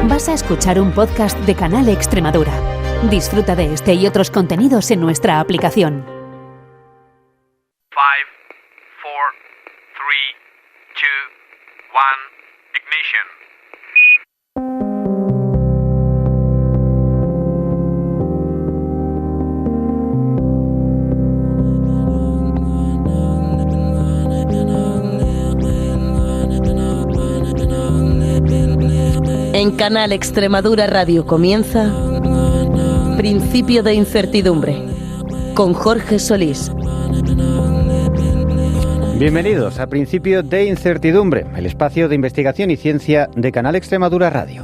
Vas a escuchar un podcast de Canal Extremadura. Disfruta de este y otros contenidos en nuestra aplicación. 5, 4, 3, 2, 1, ignition. En Canal Extremadura Radio comienza Principio de Incertidumbre, con Jorge Solís. Bienvenidos a Principio de Incertidumbre, el espacio de investigación y ciencia de Canal Extremadura Radio.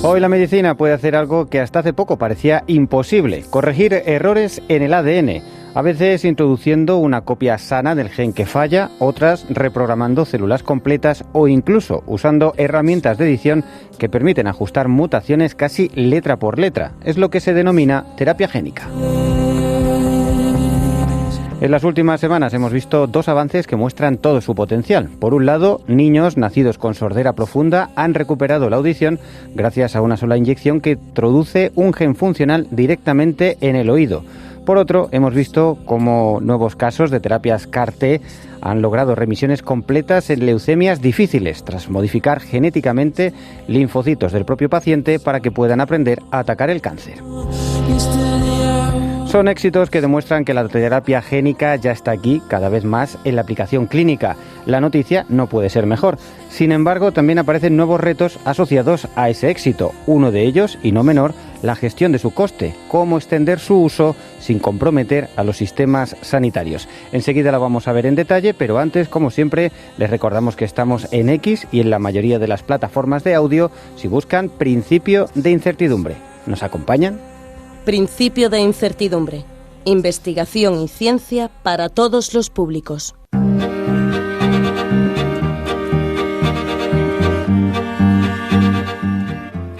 Hoy la medicina puede hacer algo que hasta hace poco parecía imposible: corregir errores en el ADN. A veces introduciendo una copia sana del gen que falla, otras reprogramando células completas o incluso usando herramientas de edición que permiten ajustar mutaciones casi letra por letra. Es lo que se denomina terapia génica. En las últimas semanas hemos visto dos avances que muestran todo su potencial. Por un lado, niños nacidos con sordera profunda han recuperado la audición gracias a una sola inyección que introduce un gen funcional directamente en el oído. Por otro, hemos visto cómo nuevos casos de terapias CAR-T han logrado remisiones completas en leucemias difíciles tras modificar genéticamente linfocitos del propio paciente para que puedan aprender a atacar el cáncer. Son éxitos que demuestran que la terapia génica ya está aquí cada vez más en la aplicación clínica. La noticia no puede ser mejor. Sin embargo, también aparecen nuevos retos asociados a ese éxito. Uno de ellos, y no menor, la gestión de su coste, cómo extender su uso sin comprometer a los sistemas sanitarios. Enseguida la vamos a ver en detalle, pero antes, como siempre, les recordamos que estamos en X y en la mayoría de las plataformas de audio si buscan Principio de Incertidumbre. ¿Nos acompañan? Principio de Incertidumbre. Investigación y ciencia para todos los públicos.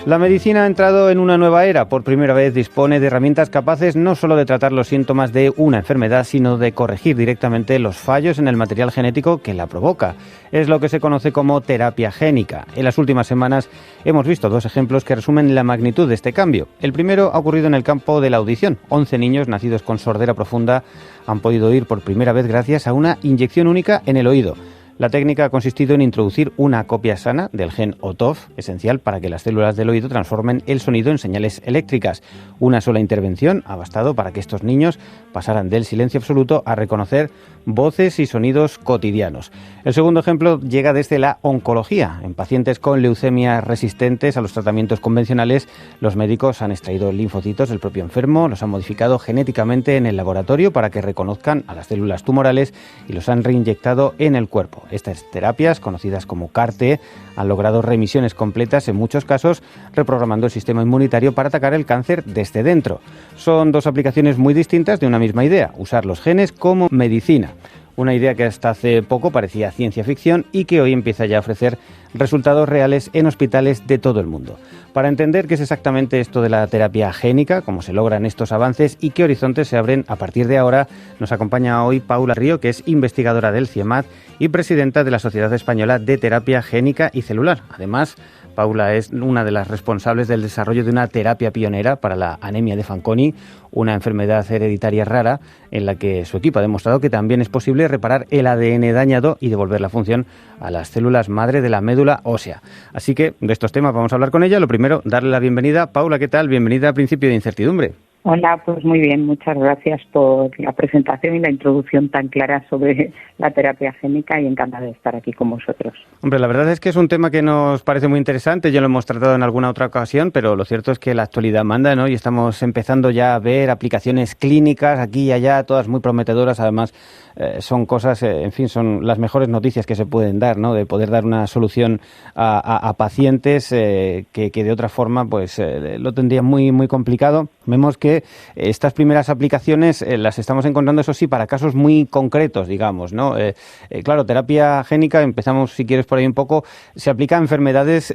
La medicina ha entrado en una nueva era. Por primera vez dispone de herramientas capaces no solo de tratar los síntomas de una enfermedad, sino de corregir directamente los fallos en el material genético que la provoca. Es lo que se conoce como terapia génica. En las últimas semanas hemos visto dos ejemplos que resumen la magnitud de este cambio. El primero ha ocurrido en el campo de la audición. 11 niños nacidos con sordera profunda han podido oír por primera vez gracias a una inyección única en el oído. La técnica ha consistido en introducir una copia sana del gen OTOF, esencial para que las células del oído transformen el sonido en señales eléctricas. Una sola intervención ha bastado para que estos niños pasaran del silencio absoluto a reconocer voces y sonidos cotidianos. El segundo ejemplo llega desde la oncología. En pacientes con leucemias resistentes a los tratamientos convencionales, los médicos han extraído linfocitos del propio enfermo, los han modificado genéticamente en el laboratorio para que reconozcan a las células tumorales y los han reinyectado en el cuerpo. Estas terapias, conocidas como CAR-T, han logrado remisiones completas en muchos casos, reprogramando el sistema inmunitario para atacar el cáncer desde dentro. Son dos aplicaciones muy distintas de una misma idea: usar los genes como medicina. Una idea que hasta hace poco parecía ciencia ficción y que hoy empieza ya a ofrecer resultados reales en hospitales de todo el mundo. Para entender qué es exactamente esto de la terapia génica, cómo se logran estos avances y qué horizontes se abren a partir de ahora, nos acompaña hoy Paula Río, que es investigadora del CIEMAT y presidenta de la Sociedad Española de Terapia Génica y Celular. Además, Paula es una de las responsables del desarrollo de una terapia pionera para la anemia de Fanconi, una enfermedad hereditaria rara en la que su equipo ha demostrado que también es posible reparar el ADN dañado y devolver la función a las células madre de la médula ósea. Así que de estos temas vamos a hablar con ella. Lo primero, darle la bienvenida. Paula, ¿qué tal? Bienvenida a Principio de Incertidumbre. Hola, pues muy bien, muchas gracias por la presentación y la introducción tan clara sobre la terapia génica y encantada de estar aquí con vosotros. Hombre, la verdad es que es un tema que nos parece muy interesante, ya lo hemos tratado en alguna otra ocasión, pero lo cierto es que la actualidad manda, ¿no? Y estamos empezando ya a ver aplicaciones clínicas aquí y allá, todas muy prometedoras. Además, son cosas, en fin, son las mejores noticias que se pueden dar, ¿no? De poder dar una solución a pacientes que de otra forma pues lo tendrían muy complicado. Vemos que estas primeras aplicaciones las estamos encontrando, eso sí, para casos muy concretos, digamos, ¿no? Claro, terapia génica, empezamos si quieres por ahí un poco, se aplica a enfermedades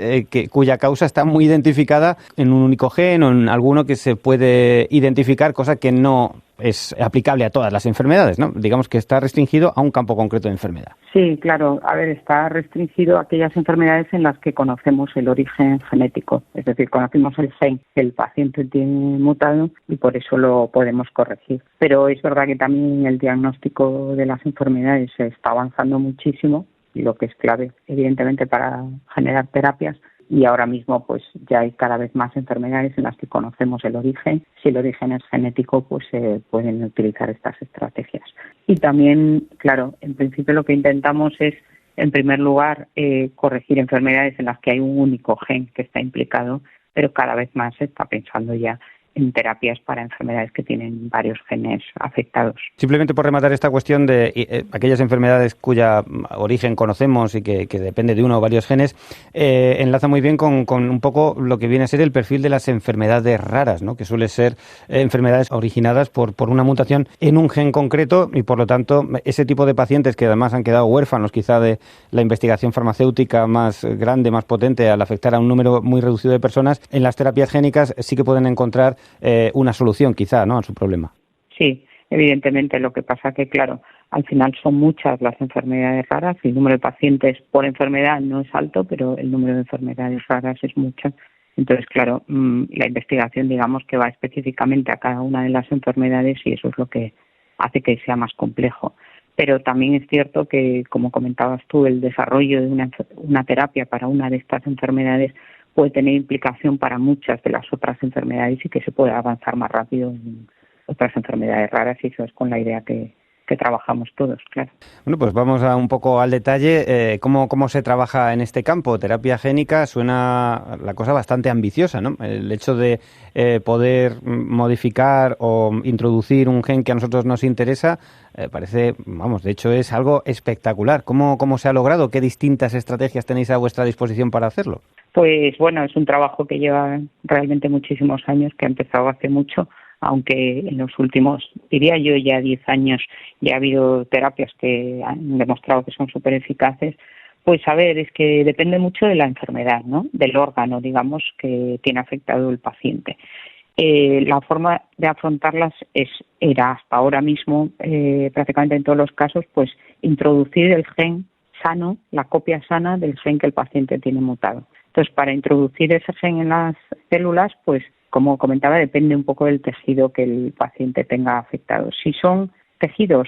cuya causa está muy identificada en un único gen o en alguno que se puede identificar, cosa que no es aplicable a todas las enfermedades, ¿no? Digamos que está restringido a un campo concreto de enfermedad. Sí, claro. A ver, está restringido a aquellas enfermedades en las que conocemos el origen genético. Es decir, conocemos el gen que el paciente tiene mutado y por eso lo podemos corregir. Pero es verdad que también el diagnóstico de las enfermedades se está avanzando muchísimo, y lo que es clave, evidentemente, para generar terapias. Y ahora mismo pues ya hay cada vez más enfermedades en las que conocemos el origen. Si el origen es genético, pues se pueden utilizar estas estrategias. Y también, claro, en principio lo que intentamos es, en primer lugar, corregir enfermedades en las que hay un único gen que está implicado, pero cada vez más se está pensando ya en terapias para enfermedades que tienen varios genes afectados. Simplemente por rematar esta cuestión de aquellas enfermedades cuya origen conocemos y que depende de uno o varios genes, enlaza muy bien con un poco lo que viene a ser el perfil de las enfermedades raras, ¿no? Que suele ser enfermedades originadas por una mutación en un gen concreto, y por lo tanto ese tipo de pacientes que además han quedado huérfanos quizá de la investigación farmacéutica más grande, más potente, al afectar a un número muy reducido de personas, en las terapias génicas sí que pueden encontrar una solución quizá, ¿no?, a su problema. Sí, evidentemente. Lo que pasa que, claro, al final son muchas las enfermedades raras. El número de pacientes por enfermedad no es alto, pero el número de enfermedades raras es mucho. Entonces, claro, la investigación, digamos, que va específicamente a cada una de las enfermedades, y eso es lo que hace que sea más complejo. Pero también es cierto que, como comentabas tú, el desarrollo de una terapia para una de estas enfermedades puede tener implicación para muchas de las otras enfermedades y que se puede avanzar más rápido en otras enfermedades raras, y eso es con la idea que trabajamos todos, claro. Bueno, pues vamos un poco al detalle. ¿Cómo se trabaja en este campo? Terapia génica, suena la cosa bastante ambiciosa, ¿no? El hecho de poder modificar o introducir un gen que a nosotros nos interesa parece, de hecho es algo espectacular. ¿Cómo se ha logrado? ¿Qué distintas estrategias tenéis a vuestra disposición para hacerlo? Pues bueno, es un trabajo que lleva realmente muchísimos años, que ha empezado hace mucho, aunque en los últimos, diría yo, ya 10 años ya ha habido terapias que han demostrado que son súper eficaces. Pues a ver, es que depende mucho de la enfermedad, ¿no?, del órgano, digamos, que tiene afectado el paciente. La forma de afrontarlas era hasta ahora mismo, prácticamente en todos los casos, pues introducir el gen sano, la copia sana del gen que el paciente tiene mutado. Entonces, para introducir ese gen en las células, pues como comentaba, depende un poco del tejido que el paciente tenga afectado. Si son tejidos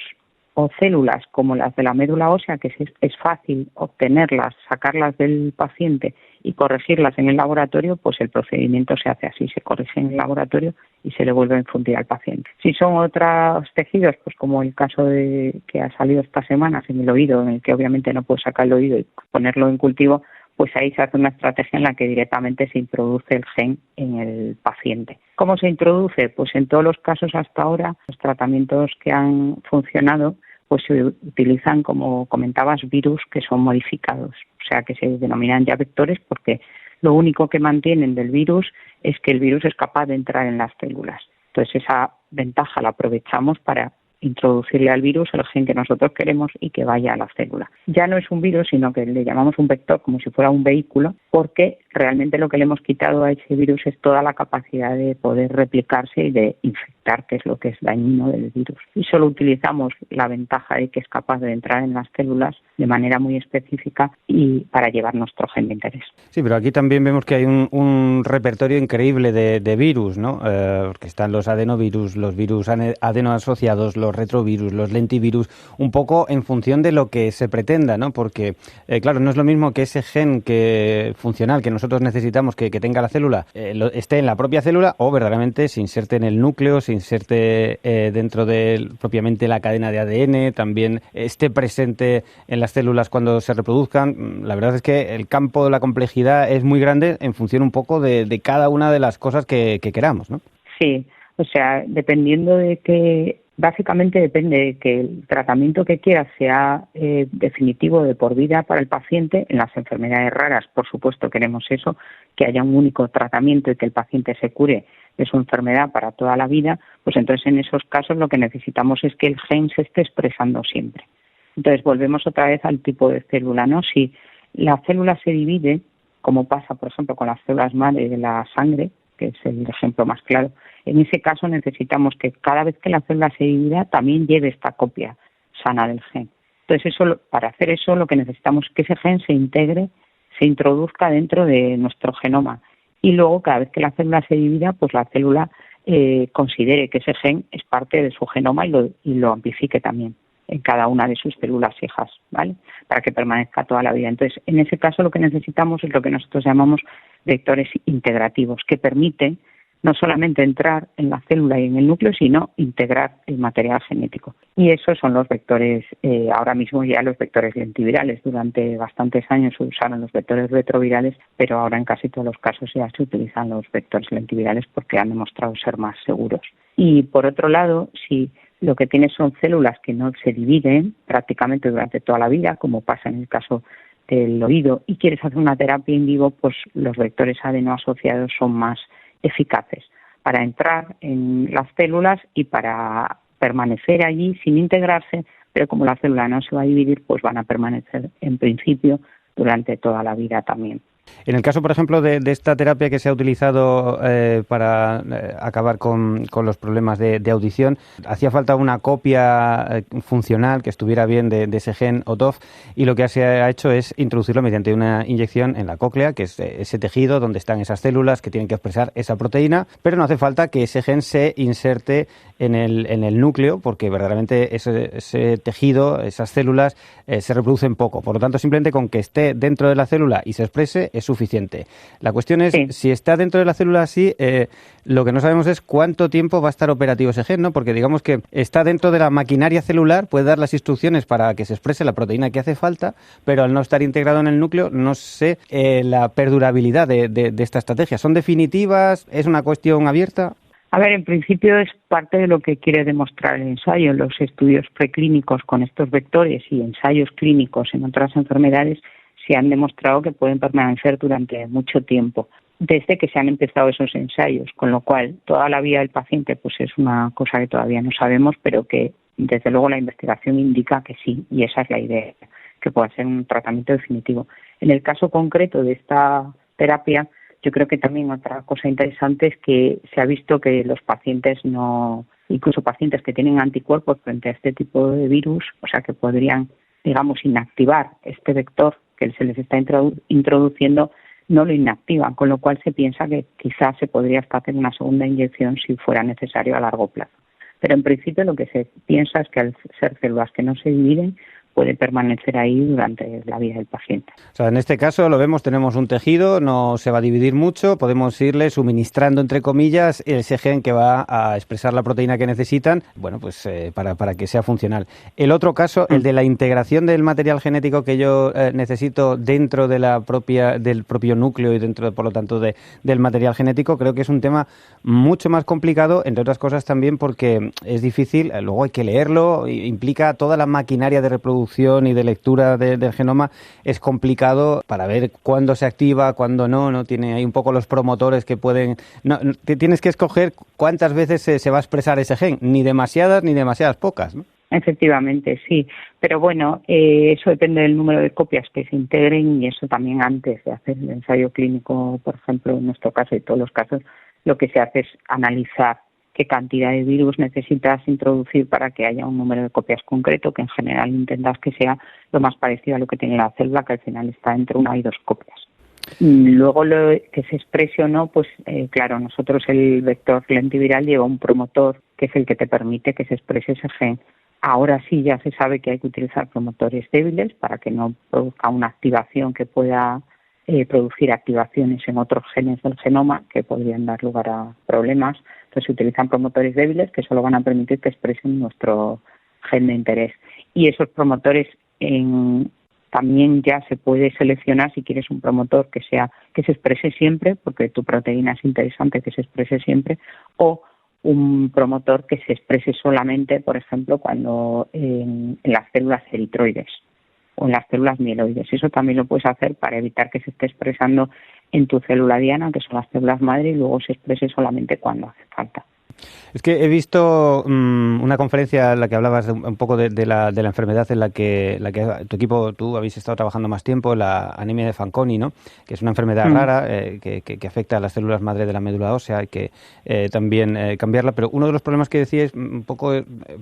o células como las de la médula ósea, que es fácil obtenerlas, sacarlas del paciente y corregirlas en el laboratorio, pues el procedimiento se hace así, se corrige en el laboratorio y se le vuelve a infundir al paciente. Si son otros tejidos, pues como el caso de que ha salido estas semanas en el oído, en el que obviamente no puedo sacar el oído y ponerlo en cultivo, pues ahí se hace una estrategia en la que directamente se introduce el gen en el paciente. ¿Cómo se introduce? Pues en todos los casos hasta ahora, los tratamientos que han funcionado, pues se utilizan, como comentabas, virus que son modificados, o sea, que se denominan ya vectores, porque lo único que mantienen del virus es que el virus es capaz de entrar en las células. Entonces esa ventaja la aprovechamos para introducirle al virus el gen que nosotros queremos y que vaya a la célula. Ya no es un virus, sino que le llamamos un vector, como si fuera un vehículo, porque realmente lo que le hemos quitado a ese virus es toda la capacidad de poder replicarse y de infectar, que es lo que es dañino del virus. Y solo utilizamos la ventaja de que es capaz de entrar en las células de manera muy específica y para llevar nuestro gen de interés. Sí, pero aquí también vemos que hay un repertorio increíble de virus, ¿no? Porque están los adenovirus, los virus adenoasociados, los retrovirus, los lentivirus, un poco en función de lo que se pretenda, ¿no? Porque, claro, no es lo mismo que ese gen funcional que nosotros necesitamos que tenga la célula esté en la propia célula o verdaderamente se inserte en el núcleo, se inserte dentro de propiamente la cadena de ADN, también esté presente en las células cuando se reproduzcan. La verdad es que el campo de la complejidad es muy grande en función un poco de cada una de las cosas que queramos, ¿no? Sí, o sea, dependiendo de que... Básicamente depende de que el tratamiento que quieras sea definitivo de por vida para el paciente. En las enfermedades raras, por supuesto, queremos eso, que haya un único tratamiento y que el paciente se cure de su enfermedad para toda la vida. Pues entonces en esos casos lo que necesitamos es que el gen se esté expresando siempre. Entonces volvemos otra vez al tipo de célula, ¿no? Si la célula se divide, como pasa, por ejemplo, con las células madre de la sangre, que es el ejemplo más claro. En ese caso necesitamos que cada vez que la célula se divida también lleve esta copia sana del gen. Entonces, para hacer eso lo que necesitamos es que ese gen se integre, se introduzca dentro de nuestro genoma y luego cada vez que la célula se divida, pues la célula considere que ese gen es parte de su genoma y lo amplifique también en cada una de sus células hijas, ¿vale? Para que permanezca toda la vida. Entonces, en ese caso lo que necesitamos es lo que nosotros llamamos vectores integrativos, que permiten no solamente entrar en la célula y en el núcleo, sino integrar el material genético. Y esos son los vectores, ahora mismo ya los vectores lentivirales. Durante bastantes años se usaron los vectores retrovirales, pero ahora en casi todos los casos ya se utilizan los vectores lentivirales porque han demostrado ser más seguros. Y por otro lado, si lo que tienes son células que no se dividen prácticamente durante toda la vida, como pasa en el caso del oído, y quieres hacer una terapia in vivo, pues los vectores adenoasociados son más eficaces para entrar en las células y para permanecer allí sin integrarse, pero como la célula no se va a dividir, pues van a permanecer en principio durante toda la vida también. En el caso, por ejemplo, de esta terapia que se ha utilizado para acabar con los problemas de audición, hacía falta una copia funcional que estuviera bien de ese gen OTOF, y lo que se ha hecho es introducirlo mediante una inyección en la cóclea, que es ese tejido donde están esas células que tienen que expresar esa proteína, pero no hace falta que ese gen se inserte en el núcleo, porque verdaderamente ese tejido, esas células, se reproducen poco. Por lo tanto, simplemente con que esté dentro de la célula y se exprese es suficiente. La cuestión es, si está dentro de la célula así, lo que no sabemos es cuánto tiempo va a estar operativo ese gen, ¿no? Porque digamos que está dentro de la maquinaria celular, puede dar las instrucciones para que se exprese la proteína que hace falta, pero al no estar integrado en el núcleo, no sé la perdurabilidad de esta estrategia. ¿Son definitivas? ¿Es una cuestión abierta? A ver, en principio es parte de lo que quiere demostrar el ensayo. Los estudios preclínicos con estos vectores y ensayos clínicos en otras enfermedades se han demostrado que pueden permanecer durante mucho tiempo desde que se han empezado esos ensayos, con lo cual toda la vida del paciente pues es una cosa que todavía no sabemos, pero que desde luego la investigación indica que sí, y esa es la idea, que pueda ser un tratamiento definitivo. En el caso concreto de esta terapia, yo creo que también otra cosa interesante es que se ha visto que los pacientes incluso pacientes que tienen anticuerpos frente a este tipo de virus, o sea que podrían, digamos, inactivar este vector que se les está introduciendo, no lo inactivan, con lo cual se piensa que quizás se podría hasta hacer una segunda inyección si fuera necesario a largo plazo. Pero en principio lo que se piensa es que al ser células que no se dividen, puede permanecer ahí durante la vida del paciente. O sea, en este caso lo vemos, tenemos un tejido, no se va a dividir mucho, podemos irle suministrando, entre comillas, ese gen que va a expresar la proteína que necesitan, bueno, pues para que sea funcional. El otro caso, el de la integración del material genético que yo necesito dentro de del propio núcleo y dentro, por lo tanto, del material genético, creo que es un tema mucho más complicado, entre otras cosas también porque es difícil, luego hay que leerlo, implica toda la maquinaria de reproducción y de lectura del genoma, es complicado para ver cuándo se activa, cuándo no tiene ahí un poco los promotores que pueden... tienes que escoger cuántas veces se va a expresar ese gen, ni demasiadas ni demasiadas pocas, ¿no? Efectivamente, sí. Pero bueno, eso depende del número de copias que se integren y eso también antes de hacer el ensayo clínico, por ejemplo, en nuestro caso y todos los casos, lo que se hace es analizar qué cantidad de virus necesitas introducir para que haya un número de copias concreto, que en general intentas que sea lo más parecido a lo que tiene la célula, que al final está entre 1 y 2 copias. Luego lo que se exprese o no, pues claro, nosotros el vector lentiviral lleva un promotor que es el que te permite que se exprese ese gen. Ahora sí ya se sabe que hay que utilizar promotores débiles para que no produzca una activación que pueda producir activaciones en otros genes del genoma que podrían dar lugar a problemas. Entonces se utilizan promotores débiles que solo van a permitir que expresen nuestro gen de interés. Y esos promotores también ya se puede seleccionar si quieres un promotor que se exprese siempre, porque tu proteína es interesante que se exprese siempre, o un promotor que se exprese solamente, por ejemplo, cuando en las células eritroides o en las células mieloides. Eso también lo puedes hacer para evitar que se esté expresando en tu célula diana, que son las células madre, y luego se exprese solamente cuando hace falta. Es que he visto una conferencia en la que hablabas un poco de la enfermedad en la que tu equipo, tú habéis estado trabajando más tiempo, la anemia de Fanconi, ¿no? Que es una enfermedad rara que afecta a las células madre de la médula ósea, hay que también cambiarla. Pero uno de los problemas que decíais un poco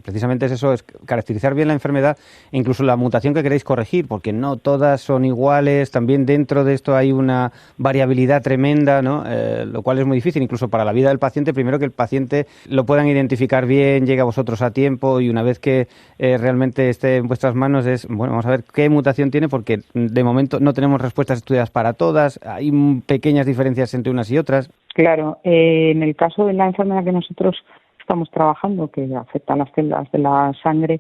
precisamente es eso, es caracterizar bien la enfermedad e incluso la mutación que queréis corregir, porque no todas son iguales. También dentro de esto hay una variabilidad tremenda, ¿no? Lo cual es muy difícil, incluso para la vida del paciente. Primero que el paciente lo puedan identificar bien, llegue a vosotros a tiempo y una vez que realmente esté en vuestras manos vamos a ver qué mutación tiene, porque de momento no tenemos respuestas estudiadas para todas, hay pequeñas diferencias entre unas y otras. Claro, en el caso de la enfermedad que nosotros estamos trabajando, que afecta a las células de la sangre,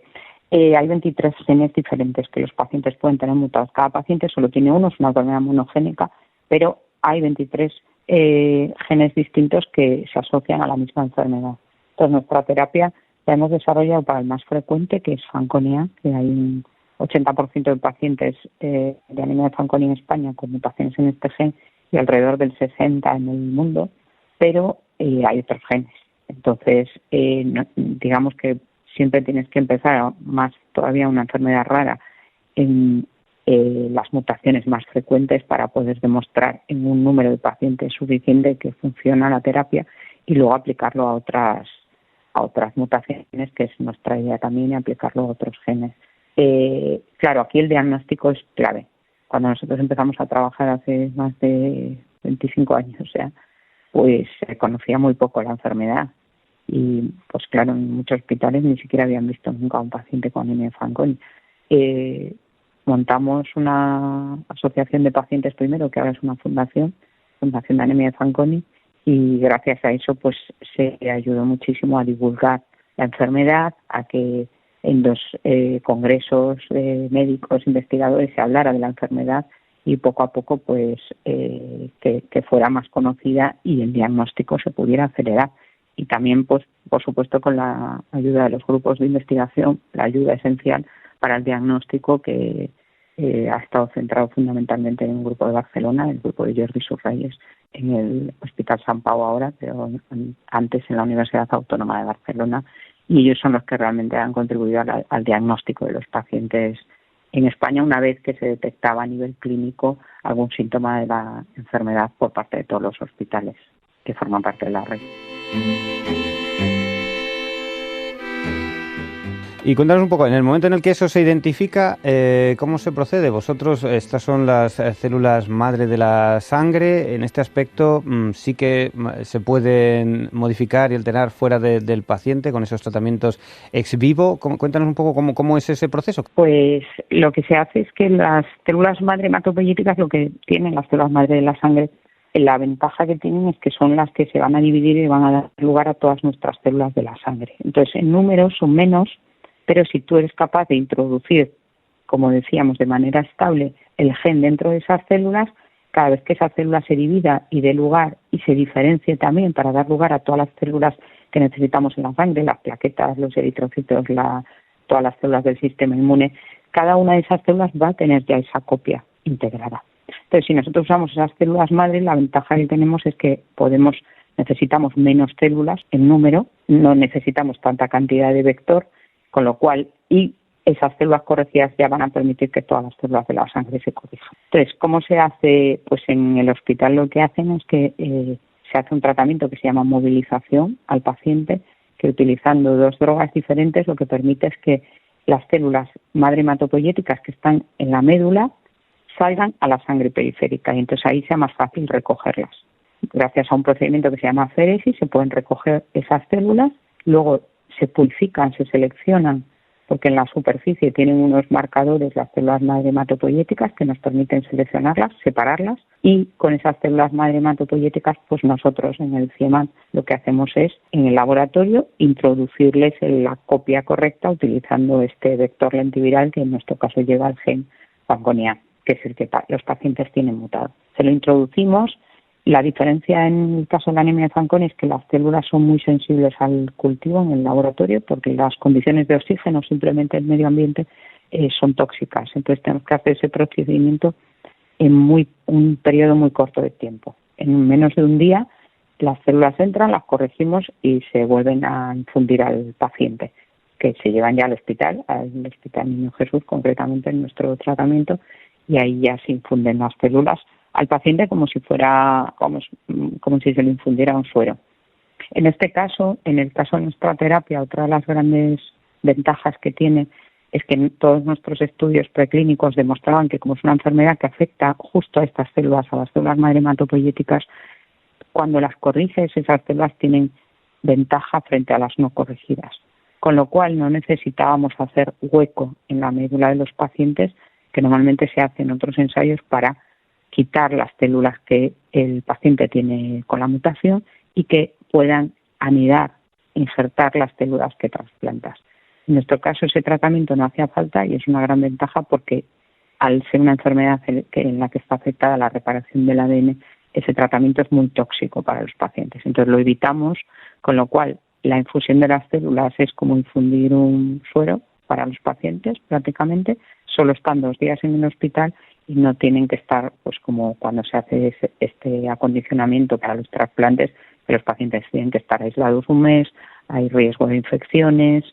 hay 23 genes diferentes que los pacientes pueden tener mutados. Cada paciente solo tiene uno, es una enfermedad monogénica, pero hay 23 genes distintos que se asocian a la misma enfermedad. Entonces, nuestra terapia la hemos desarrollado para el más frecuente, que es Fanconi, que hay un 80% de pacientes de anemia de Fanconi en España con mutaciones en este gen y alrededor del 60% en el mundo, pero hay otros genes. Entonces, digamos que siempre tienes que empezar más todavía una enfermedad rara en las mutaciones más frecuentes para poder demostrar en un número de pacientes suficiente que funciona la terapia y luego aplicarlo a otras mutaciones, que es nuestra idea también, y aplicarlo a otros genes. Claro, aquí el diagnóstico es clave. Cuando nosotros empezamos a trabajar hace más de 25 años ya, pues se conocía muy poco la enfermedad. Y pues claro, en muchos hospitales ni siquiera habían visto nunca a un paciente con anemia de Fanconi. Montamos una asociación de pacientes primero, que ahora es una fundación de anemia de Fanconi, y gracias a eso pues se ayudó muchísimo a divulgar la enfermedad, a que en los congresos médicos, investigadores se hablara de la enfermedad y poco a poco pues que fuera más conocida y el diagnóstico se pudiera acelerar. Y también pues por supuesto con la ayuda de los grupos de investigación, la ayuda esencial para el diagnóstico, que ha estado centrado fundamentalmente en un grupo de Barcelona, el grupo de Jordi Surreyes, en el Hospital Sant Pau ahora, pero antes en la Universidad Autónoma de Barcelona, y ellos son los que realmente han contribuido al diagnóstico de los pacientes en España una vez que se detectaba a nivel clínico algún síntoma de la enfermedad por parte de todos los hospitales que forman parte de la red. Y cuéntanos un poco, en el momento en el que eso se identifica, ¿cómo se procede? Vosotros, estas son las células madre de la sangre. En este aspecto sí que se pueden modificar y alterar fuera del paciente con esos tratamientos ex vivo. Cuéntanos un poco cómo es ese proceso. Pues lo que se hace es que las células madre hematopoyéticas, lo que tienen las células madre de la sangre, la ventaja que tienen es que son las que se van a dividir y van a dar lugar a todas nuestras células de la sangre. Entonces, en números son menos, pero si tú eres capaz de introducir, como decíamos, de manera estable el gen dentro de esas células, cada vez que esa célula se divida y dé lugar y se diferencie también para dar lugar a todas las células que necesitamos en la sangre, las plaquetas, los eritrocitos, todas las células del sistema inmune, cada una de esas células va a tener ya esa copia integrada. Entonces, si nosotros usamos esas células madre, la ventaja que tenemos es que necesitamos menos células en número, no necesitamos tanta cantidad de vector, con lo cual, y esas células corregidas ya van a permitir que todas las células de la sangre se corrijan. Entonces, ¿cómo se hace? Pues en el hospital lo que hacen es que se hace un tratamiento que se llama movilización al paciente, que utilizando 2 drogas diferentes lo que permite es que las células madre hematopoyéticas que están en la médula salgan a la sangre periférica y entonces ahí sea más fácil recogerlas. Gracias a un procedimiento que se llama féresis se pueden recoger esas células, luego se purifican, se seleccionan, porque en la superficie tienen unos marcadores las células madre hematopoyéticas que nos permiten seleccionarlas, separarlas, y con esas células madre hematopoyéticas, pues nosotros en el CIEMAT lo que hacemos es, en el laboratorio, introducirles la copia correcta utilizando este vector lentiviral que en nuestro caso lleva el gen Fanconi, que es el que los pacientes tienen mutado. Se lo introducimos. La diferencia en el caso de la anemia de Fanconi es que las células son muy sensibles al cultivo en el laboratorio porque las condiciones de oxígeno, simplemente el medio ambiente, son tóxicas. Entonces tenemos que hacer ese procedimiento en un periodo muy corto de tiempo. En menos de un día las células entran, las corregimos y se vuelven a infundir al paciente, que se llevan ya al Hospital Niño Jesús, concretamente en nuestro tratamiento, y ahí ya se infunden las células al paciente como si se le infundiera un suero. En este caso, en el caso de nuestra terapia, otra de las grandes ventajas que tiene es que todos nuestros estudios preclínicos demostraban que, como es una enfermedad que afecta justo a estas células, a las células madre hematopoyéticas, cuando las corriges, esas células tienen ventaja frente a las no corregidas. Con lo cual no necesitábamos hacer hueco en la médula de los pacientes, que normalmente se hace en otros ensayos, para quitar las células que el paciente tiene con la mutación y que puedan anidar, injertar las células que trasplantas. En nuestro caso ese tratamiento no hacía falta y es una gran ventaja porque al ser una enfermedad en la que está afectada la reparación del ADN, ese tratamiento es muy tóxico para los pacientes. Entonces lo evitamos, con lo cual la infusión de las células es como infundir un suero para los pacientes prácticamente, solo están 2 días en el hospital y no tienen que estar, pues como cuando se hace este acondicionamiento para los trasplantes, que los pacientes tienen que estar aislados un mes, hay riesgo de infecciones,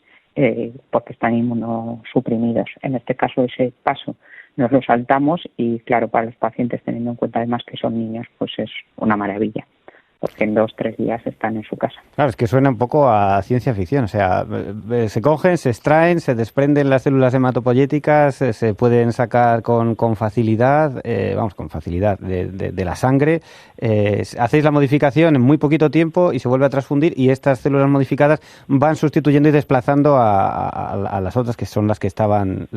porque están inmunosuprimidos. En este caso ese paso nos lo saltamos y claro, para los pacientes, teniendo en cuenta además que son niños, pues es una maravilla, porque en 2-3 días están en su casa. Claro, es que suena un poco a ciencia ficción, o sea, se cogen, se extraen, se desprenden las células hematopoyéticas, se pueden sacar con facilidad, con facilidad de la sangre, hacéis la modificación en muy poquito tiempo y se vuelve a transfundir y estas células modificadas van sustituyendo y desplazando a las otras que son las que estaban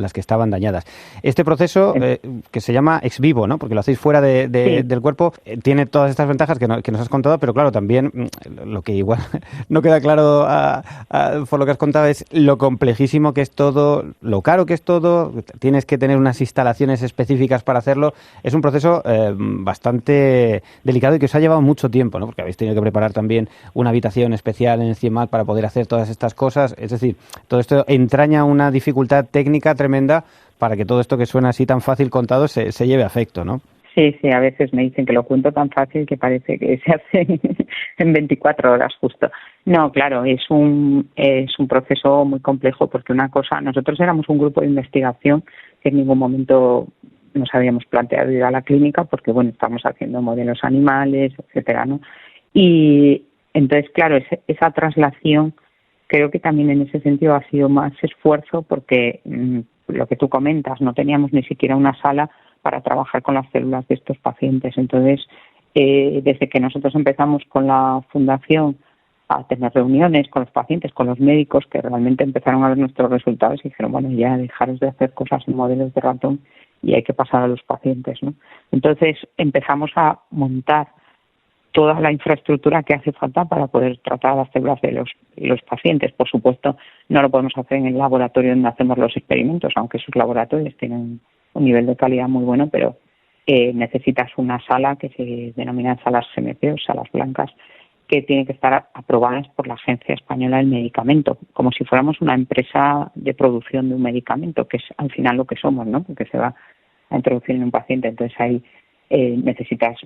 dañadas. Este proceso que se llama ex vivo, ¿no? Porque lo hacéis fuera del cuerpo, tiene todas estas ventajas que nos has contado, pero claro, también lo que igual no queda claro por lo que has contado es lo complejísimo que es todo, lo caro que es todo, tienes que tener unas instalaciones específicas para hacerlo. Es un proceso bastante delicado y que os ha llevado mucho tiempo, ¿no? Porque habéis tenido que preparar también una habitación especial en el CIEMAT para poder hacer todas estas cosas. Es decir, todo esto entraña una dificultad técnica tremenda para que todo esto que suena así tan fácil contado se lleve a efecto, ¿no? Sí, a veces me dicen que lo cuento tan fácil que parece que se hace en 24 horas justo. No, claro, es un proceso muy complejo porque nosotros éramos un grupo de investigación que en ningún momento nos habíamos planteado ir a la clínica porque, bueno, estamos haciendo modelos animales, etcétera, ¿no? Y entonces, claro, esa traslación creo que también en ese sentido ha sido más esfuerzo porque lo que tú comentas, no teníamos ni siquiera una sala para trabajar con las células de estos pacientes. Entonces, desde que nosotros empezamos con la fundación a tener reuniones con los pacientes, con los médicos, que realmente empezaron a ver nuestros resultados y dijeron, bueno, ya dejaros de hacer cosas en modelos de ratón y hay que pasar a los pacientes, ¿no? Entonces, empezamos a montar toda la infraestructura que hace falta para poder tratar las células de los pacientes. Por supuesto, no lo podemos hacer en el laboratorio donde hacemos los experimentos, aunque esos laboratorios tienen un nivel de calidad muy bueno, pero necesitas una sala que se denominan salas GMP o salas blancas, que tienen que estar aprobadas por la Agencia Española del Medicamento, como si fuéramos una empresa de producción de un medicamento, que es al final lo que somos, ¿no? Porque se va a introducir en un paciente. Entonces ahí necesitas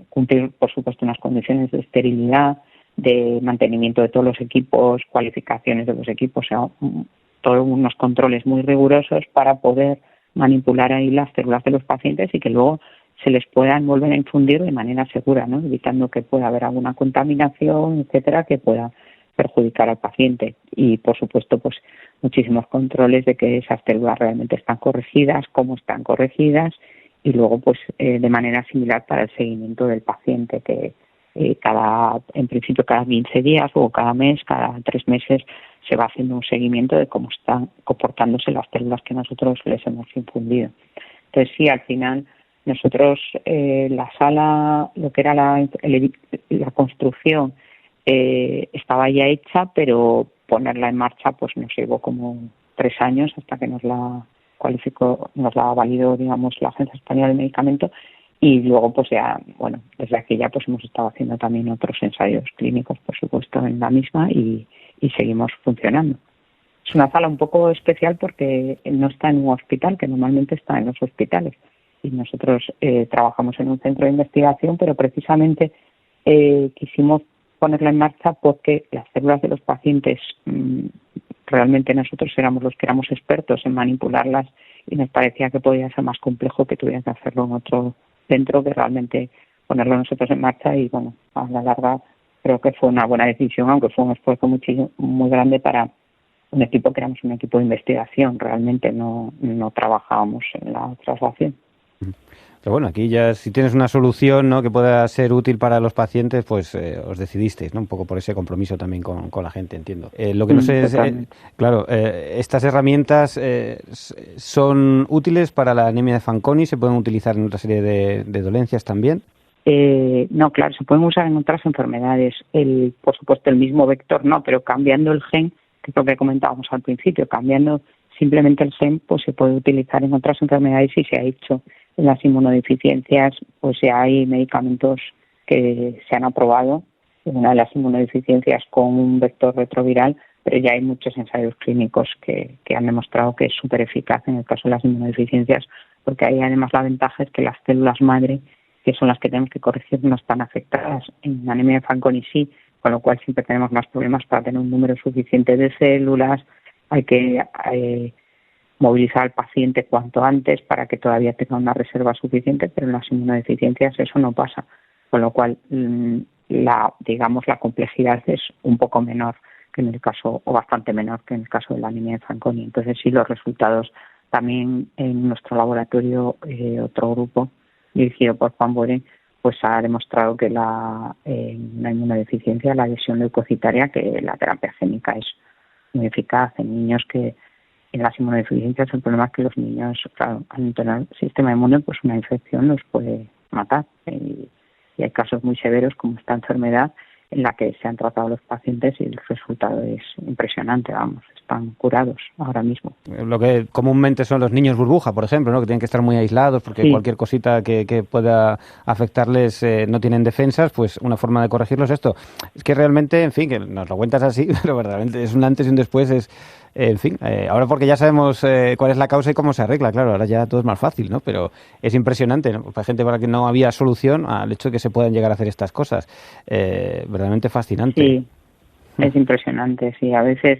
cumplir, por supuesto, unas condiciones de esterilidad, de mantenimiento de todos los equipos, cualificaciones de los equipos, o sea, todos unos controles muy rigurosos para poder manipular ahí las células de los pacientes y que luego se les puedan volver a infundir de manera segura, ¿no? Evitando que pueda haber alguna contaminación, etcétera, que pueda perjudicar al paciente. Y, por supuesto, pues muchísimos controles de que esas células realmente están corregidas, cómo están corregidas, y luego, pues, de manera similar para el seguimiento del paciente, que en principio cada 15 días o cada mes, cada 3 meses, se va haciendo un seguimiento de cómo están comportándose las células que nosotros les hemos infundido. Entonces, sí, al final, nosotros, la sala, lo que era la construcción, estaba ya hecha, pero ponerla en marcha pues nos llevó como 3 años hasta que nos la validó, digamos, la Agencia Española del Medicamento, y luego pues ya, bueno, desde aquí ya pues hemos estado haciendo también otros ensayos clínicos, por supuesto, en la misma y seguimos funcionando. Es una sala un poco especial porque no está en un hospital, que normalmente está en los hospitales, y nosotros trabajamos en un centro de investigación, pero precisamente quisimos ponerla en marcha porque las células de los pacientes, realmente nosotros éramos los que éramos expertos en manipularlas y nos parecía que podía ser más complejo que tuvieran que hacerlo en otro centro que realmente ponerlo nosotros en marcha, y bueno, a la larga creo que fue una buena decisión, aunque fue un esfuerzo muy grande para un equipo que éramos un equipo de investigación, realmente no trabajábamos en la traslación. Pero bueno, aquí ya si tienes una solución, ¿no?, que pueda ser útil para los pacientes, pues os decidisteis, ¿no?, un poco por ese compromiso también con la gente, entiendo. Lo que no sé es, claro, estas herramientas son útiles para la anemia de Fanconi, ¿se pueden utilizar en otra serie de dolencias también? No, claro, se pueden usar en otras enfermedades. Por supuesto, el mismo vector no, pero cambiando el gen, que es lo que comentábamos al principio, cambiando simplemente el gen, pues se puede utilizar en otras enfermedades y se ha hecho. En las inmunodeficiencias, pues ya hay medicamentos que se han aprobado en una de las inmunodeficiencias con un vector retroviral, pero ya hay muchos ensayos clínicos que han demostrado que es súper eficaz en el caso de las inmunodeficiencias, porque ahí además la ventaja es que las células madre, que son las que tenemos que corregir, no están afectadas. En anemia de Fanconi sí, con lo cual siempre tenemos más problemas para tener un número suficiente de células. Hay que movilizar al paciente cuanto antes para que todavía tenga una reserva suficiente, pero en las inmunodeficiencias eso no pasa, con lo cual la complejidad es un poco menor que en el caso, o bastante menor que en el caso de la anemia de Fanconi. Entonces sí, los resultados también en nuestro laboratorio, otro grupo dirigido por Juan Boré, pues ha demostrado que la inmunodeficiencia, la lesión leucocitaria, que la terapia génica es muy eficaz en niños que en las inmunodeficiencias. El problema es que los niños, claro, al tener sistema inmune, pues una infección los puede matar. Y hay casos muy severos como esta enfermedad en la que se han tratado los pacientes y el resultado es impresionante, vamos, están curados ahora mismo. Lo que comúnmente son los niños burbuja, por ejemplo, ¿no?, que tienen que estar muy aislados porque sí, cualquier cosita que pueda afectarles no tienen defensas, pues una forma de corregirlos es esto. Es que realmente, en fin, que nos lo cuentas así, pero verdaderamente es un antes y un después, ahora porque ya sabemos cuál es la causa y cómo se arregla, claro, ahora ya todo es más fácil, ¿no? Pero es impresionante, ¿no?, para gente para la que no había solución al hecho de que se puedan llegar a hacer estas cosas. Verdaderamente fascinante. Sí, es impresionante, sí. A veces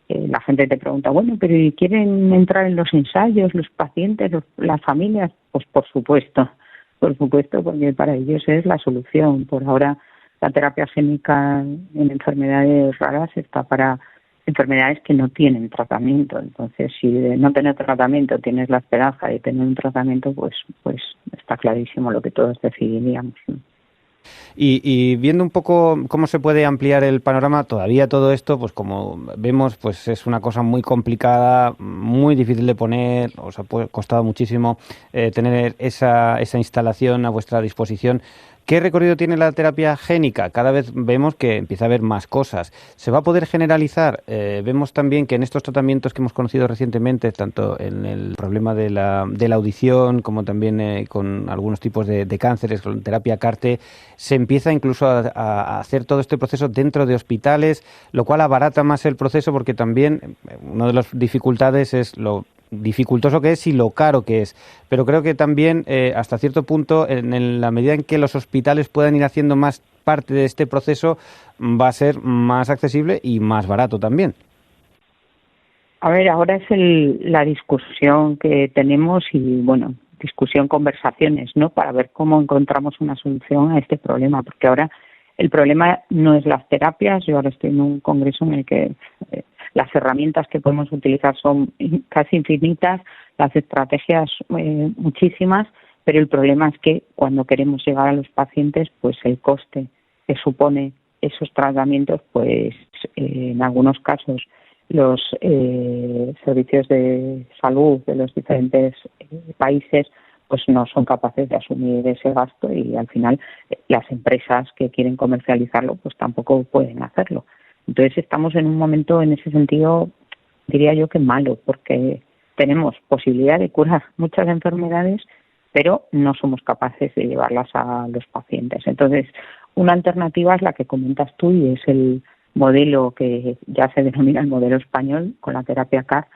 la gente te pregunta, bueno, pero ¿y quieren entrar en los ensayos los pacientes, las familias? Pues por supuesto, porque para ellos es la solución. Por ahora la terapia génica en enfermedades raras está para enfermedades que no tienen tratamiento. Entonces, si de no tener tratamiento tienes la esperanza de tener un tratamiento, pues está clarísimo lo que todos decidiríamos, ¿no? Y viendo un poco cómo se puede ampliar el panorama, todavía todo esto, pues como vemos, pues es una cosa muy complicada, muy difícil de poner, os ha costado muchísimo tener esa instalación a vuestra disposición. ¿Qué recorrido tiene la terapia génica? Cada vez vemos que empieza a haber más cosas. ¿Se va a poder generalizar? Vemos también que en estos tratamientos que hemos conocido recientemente, tanto en el problema de la audición como también con algunos tipos de cánceres, con terapia CAR-T, se empieza incluso a hacer todo este proceso dentro de hospitales, lo cual abarata más el proceso porque también una de las dificultades es lo dificultoso que es y lo caro que es, pero creo que también hasta cierto punto, en la medida en que los hospitales puedan ir haciendo más parte de este proceso, va a ser más accesible y más barato también. A ver, ahora es la discusión que tenemos y, bueno, conversaciones, ¿no?, para ver cómo encontramos una solución a este problema, porque ahora el problema no es las terapias. Yo ahora estoy en un congreso en el que las herramientas que podemos utilizar son casi infinitas, las estrategias muchísimas, pero el problema es que cuando queremos llegar a los pacientes, pues el coste que supone esos tratamientos, pues en algunos casos los servicios de salud de los diferentes países pues no son capaces de asumir ese gasto y al final las empresas que quieren comercializarlo pues tampoco pueden hacerlo. Entonces estamos en un momento en ese sentido, diría yo que malo, porque tenemos posibilidad de curar muchas enfermedades, pero no somos capaces de llevarlas a los pacientes. Entonces, una alternativa es la que comentas tú y es el modelo que ya se denomina el modelo español con la terapia CAR,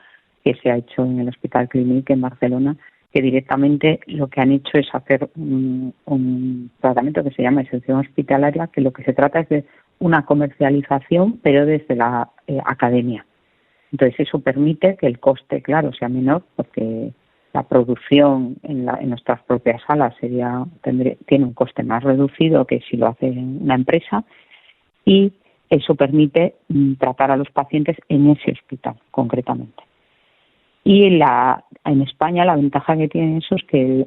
que se ha hecho en el Hospital Clínic en Barcelona que directamente lo que han hecho es hacer un tratamiento que se llama exención hospitalaria, que lo que se trata es de una comercialización, pero desde la academia. Entonces eso permite que el coste, claro, sea menor, porque la producción en nuestras propias salas tiene un coste más reducido que si lo hace una empresa, y eso permite tratar a los pacientes en ese hospital concretamente. Y en España la ventaja que tiene eso es que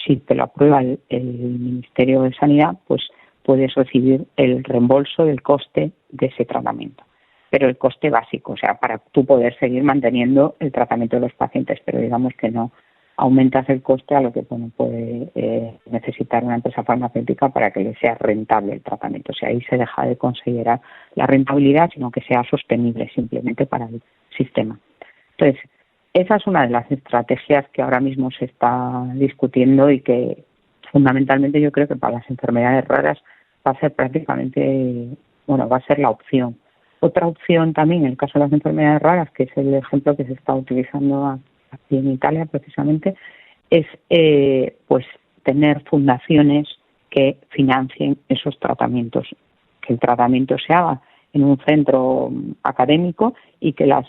si te lo aprueba el Ministerio de Sanidad, pues puedes recibir el reembolso del coste de ese tratamiento. Pero el coste básico, o sea, para tú poder seguir manteniendo el tratamiento de los pacientes, pero digamos que no aumentas el coste a lo que puede necesitar una empresa farmacéutica para que le sea rentable el tratamiento. O sea, ahí se deja de considerar la rentabilidad, sino que sea sostenible simplemente para el sistema. Entonces, esa es una de las estrategias que ahora mismo se está discutiendo y que fundamentalmente yo creo que para las enfermedades raras va a ser va a ser la opción. Otra opción también, en el caso de las enfermedades raras, que es el ejemplo que se está utilizando aquí en Italia precisamente, es pues tener fundaciones que financien esos tratamientos, que el tratamiento se haga en un centro académico y que las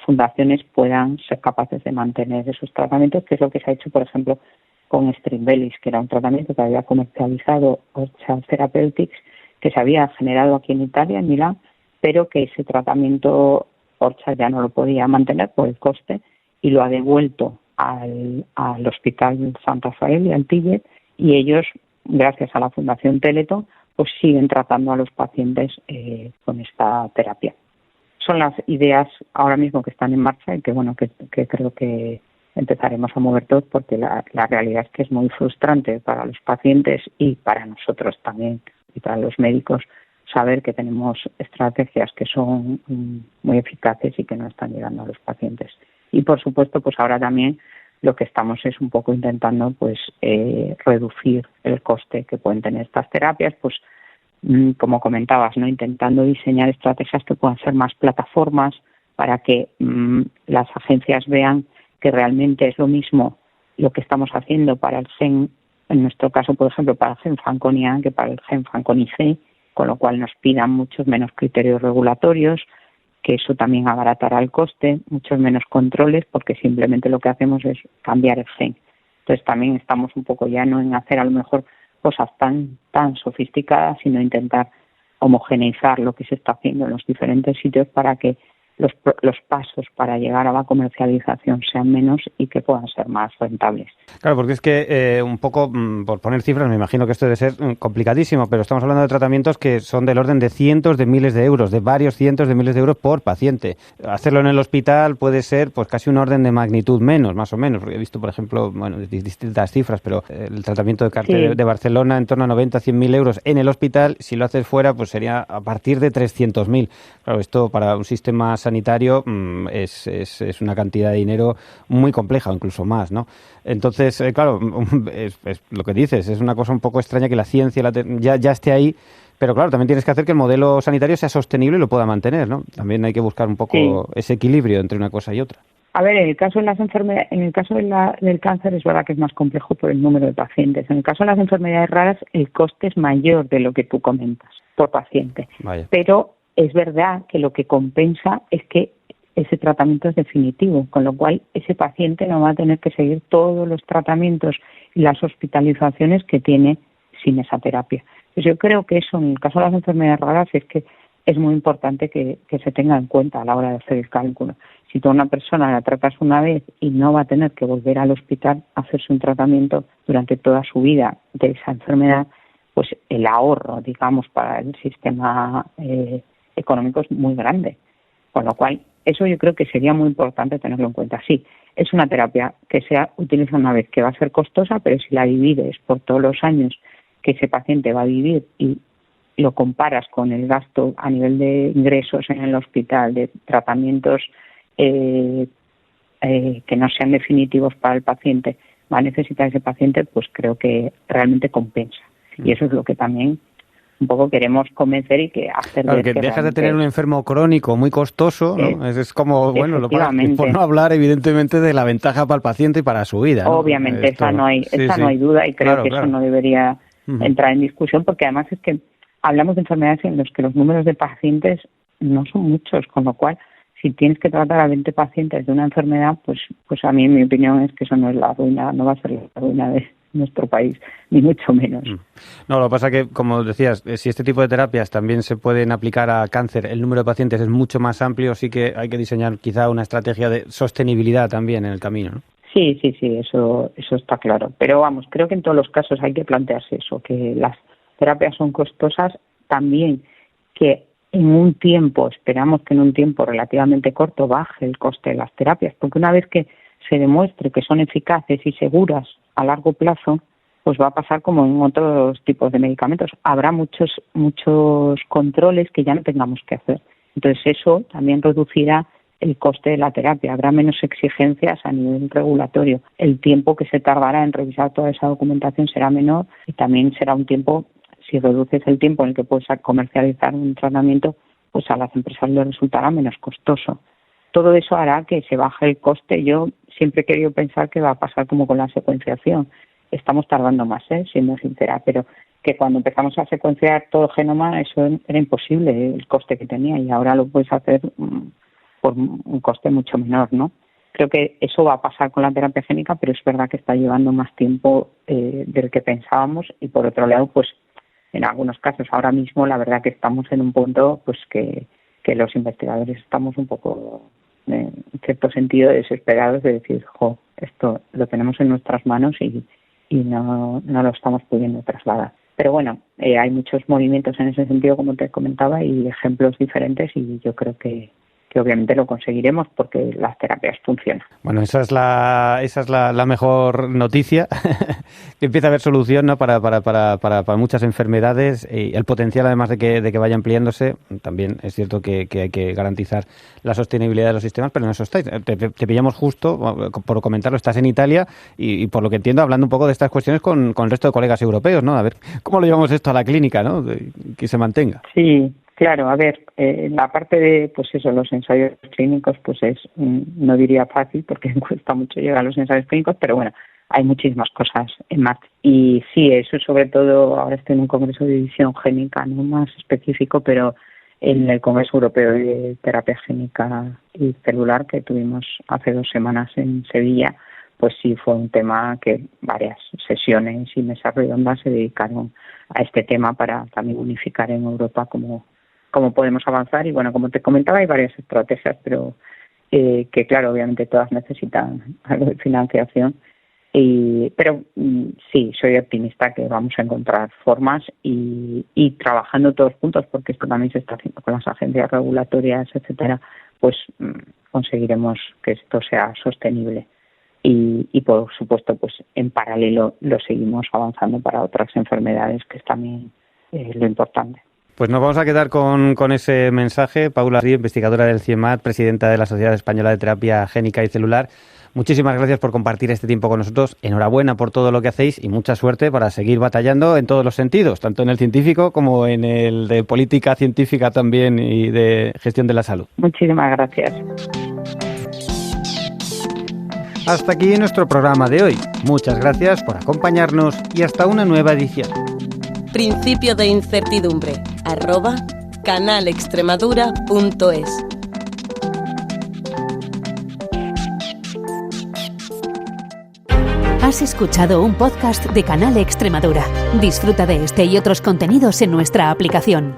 fundaciones puedan ser capaces de mantener esos tratamientos, que es lo que se ha hecho, por ejemplo, con Strimbelis, que era un tratamiento que había comercializado Orchard Therapeutics, que se había generado aquí en Italia, en Milán, pero que ese tratamiento Orchard ya no lo podía mantener por el coste y lo ha devuelto al Hospital San Rafael y al Tillet, y ellos, gracias a la Fundación Teleton, pues siguen tratando a los pacientes con esta terapia. Son las ideas ahora mismo que están en marcha y que creo que empezaremos a mover todos, porque la realidad es que es muy frustrante para los pacientes y para nosotros también y para los médicos saber que tenemos estrategias que son muy eficaces y que no están llegando a los pacientes. Y por supuesto, pues ahora también lo que estamos es un poco intentando pues reducir el coste que pueden tener estas terapias, pues como comentabas, ¿no? Intentando diseñar estrategias que puedan ser más plataformas para que las agencias vean que realmente es lo mismo lo que estamos haciendo para el gen, en nuestro caso, por ejemplo, para el gen Fanconi A que para el gen Fanconi C, con lo cual nos pidan muchos menos criterios regulatorios, que eso también abaratará el coste, muchos menos controles, porque simplemente lo que hacemos es cambiar el gen. Entonces también estamos un poco ya no en hacer a lo mejor cosas tan sofisticadas, sino intentar homogeneizar lo que se está haciendo en los diferentes sitios para que los pasos para llegar a la comercialización sean menos y que puedan ser más rentables. Claro, porque es que un poco, por poner cifras, me imagino que esto debe ser complicadísimo, pero estamos hablando de tratamientos que son del orden de cientos de miles de euros, de varios cientos de miles de euros por paciente. Hacerlo en el hospital puede ser pues casi un orden de magnitud menos, más o menos, porque he visto, por ejemplo, distintas cifras, pero el tratamiento de cáncer de Barcelona en torno a 90 a 100.000 euros en el hospital. Si lo haces fuera, pues sería a partir de 300.000. Claro, esto para un sistema sanitario es una cantidad de dinero muy compleja, incluso más, ¿no? Entonces, claro, es lo que dices, es una cosa un poco extraña que la ciencia ya esté ahí, pero claro, también tienes que hacer que el modelo sanitario sea sostenible y lo pueda mantener, ¿no? También hay que buscar un poco ese equilibrio entre una cosa y otra. A ver, en el caso de las enfermedades, en el caso del cáncer es verdad que es más complejo por el número de pacientes. En el caso de las enfermedades raras, el coste es mayor de lo que tú comentas por paciente. Vaya. Pero es verdad que lo que compensa es que ese tratamiento es definitivo, con lo cual ese paciente no va a tener que seguir todos los tratamientos y las hospitalizaciones que tiene sin esa terapia. Pues yo creo que eso, en el caso de las enfermedades raras, es que es muy importante que se tenga en cuenta a la hora de hacer el cálculo. Si tú a una persona la tratas una vez y no va a tener que volver al hospital a hacerse un tratamiento durante toda su vida de esa enfermedad, pues el ahorro, digamos, para el sistema económico es muy grande. Con lo cual, eso yo creo que sería muy importante tenerlo en cuenta. Sí, es una terapia que se utiliza una vez, que va a ser costosa, pero si la divides por todos los años que ese paciente va a vivir y lo comparas con el gasto a nivel de ingresos en el hospital, de tratamientos que no sean definitivos para el paciente, va a necesitar ese paciente, pues creo que realmente compensa. Y eso es lo que también un poco queremos convencer y que hacer claro, que dejas de tener un enfermo crónico muy costoso, ¿no? Es como, bueno, lo pagas, por no hablar evidentemente de la ventaja para el paciente y para su vida, ¿no? Obviamente, esa no hay duda, y creo que eso no debería entrar en discusión, porque además es que hablamos de enfermedades en las que los números de pacientes no son muchos, con lo cual si tienes que tratar a 20 pacientes de una enfermedad, pues a mí, en mi opinión, es que eso no es la ruina, no va a ser la ruina de nuestro país, ni mucho menos. No, lo que pasa que, como decías, si este tipo de terapias también se pueden aplicar a cáncer, el número de pacientes es mucho más amplio, sí que hay que diseñar quizá una estrategia de sostenibilidad también en el camino, ¿no? Sí, eso está claro. Pero vamos, creo que en todos los casos hay que plantearse eso, que las terapias son costosas, también que en un tiempo, esperamos que en un tiempo relativamente corto baje el coste de las terapias, porque una vez que se demuestre que son eficaces y seguras a largo plazo, pues va a pasar como en otros tipos de medicamentos. Habrá muchos controles que ya no tengamos que hacer. Entonces eso también reducirá el coste de la terapia. Habrá menos exigencias a nivel regulatorio. El tiempo que se tardará en revisar toda esa documentación será menor y también será un tiempo, si reduces el tiempo en el que puedes comercializar un tratamiento, pues a las empresas les resultará menos costoso. Todo eso hará que se baje el coste. Yo siempre he querido pensar que va a pasar como con la secuenciación. Estamos tardando más, siendo sincera, pero que cuando empezamos a secuenciar todo el genoma, eso era imposible, el coste que tenía, y ahora lo puedes hacer por un coste mucho menor, ¿no? Creo que eso va a pasar con la terapia génica, pero es verdad que está llevando más tiempo del que pensábamos, y por otro lado, pues en algunos casos ahora mismo la verdad que estamos en un punto pues que los investigadores estamos un poco, en cierto sentido, desesperados de decir, esto lo tenemos en nuestras manos y no lo estamos pudiendo trasladar. Pero bueno, hay muchos movimientos en ese sentido, como te comentaba, y ejemplos diferentes, y yo creo que obviamente lo conseguiremos porque las terapias funcionan. Bueno, esa es la mejor noticia, que empieza a haber solución, ¿no? para muchas enfermedades, y el potencial, además de que vaya ampliándose. También es cierto que hay que garantizar la sostenibilidad de los sistemas, pero en eso estáis. Te pillamos justo, por comentarlo, estás en Italia y por lo que entiendo, hablando un poco de estas cuestiones con el resto de colegas europeos, ¿no? A ver, ¿cómo lo llevamos esto a la clínica, ¿no? Que se mantenga. Sí. Claro, a ver, la parte de, pues eso, los ensayos clínicos, pues no diría fácil porque cuesta mucho llegar a los ensayos clínicos, pero bueno, hay muchísimas cosas en marcha. Y sí, eso sobre todo, ahora estoy en un congreso de división génica, no más específico, pero en el Congreso Europeo de Terapia Génica y Celular que tuvimos hace 2 semanas en Sevilla, pues sí fue un tema que varias sesiones y mesas redondas se dedicaron a este tema para también unificar en Europa cómo podemos avanzar. Y bueno, como te comentaba, hay varias estrategias, pero que claro, obviamente todas necesitan algo de financiación. Pero sí, soy optimista que vamos a encontrar formas y trabajando todos juntos, porque esto también se está haciendo con las agencias regulatorias, etcétera, pues conseguiremos que esto sea sostenible. Y por supuesto, pues en paralelo lo seguimos avanzando para otras enfermedades, que es también lo importante. Pues nos vamos a quedar con ese mensaje. Paula Río, investigadora del CIEMAT, presidenta de la Sociedad Española de Terapia Génica y Celular. Muchísimas gracias por compartir este tiempo con nosotros. Enhorabuena por todo lo que hacéis y mucha suerte para seguir batallando en todos los sentidos, tanto en el científico como en el de política científica también y de gestión de la salud. Muchísimas gracias. Hasta aquí nuestro programa de hoy. Muchas gracias por acompañarnos y hasta una nueva edición. Principio de incertidumbre, @canalextremadura.es. Has escuchado un podcast de Canal Extremadura. Disfruta de este y otros contenidos en nuestra aplicación.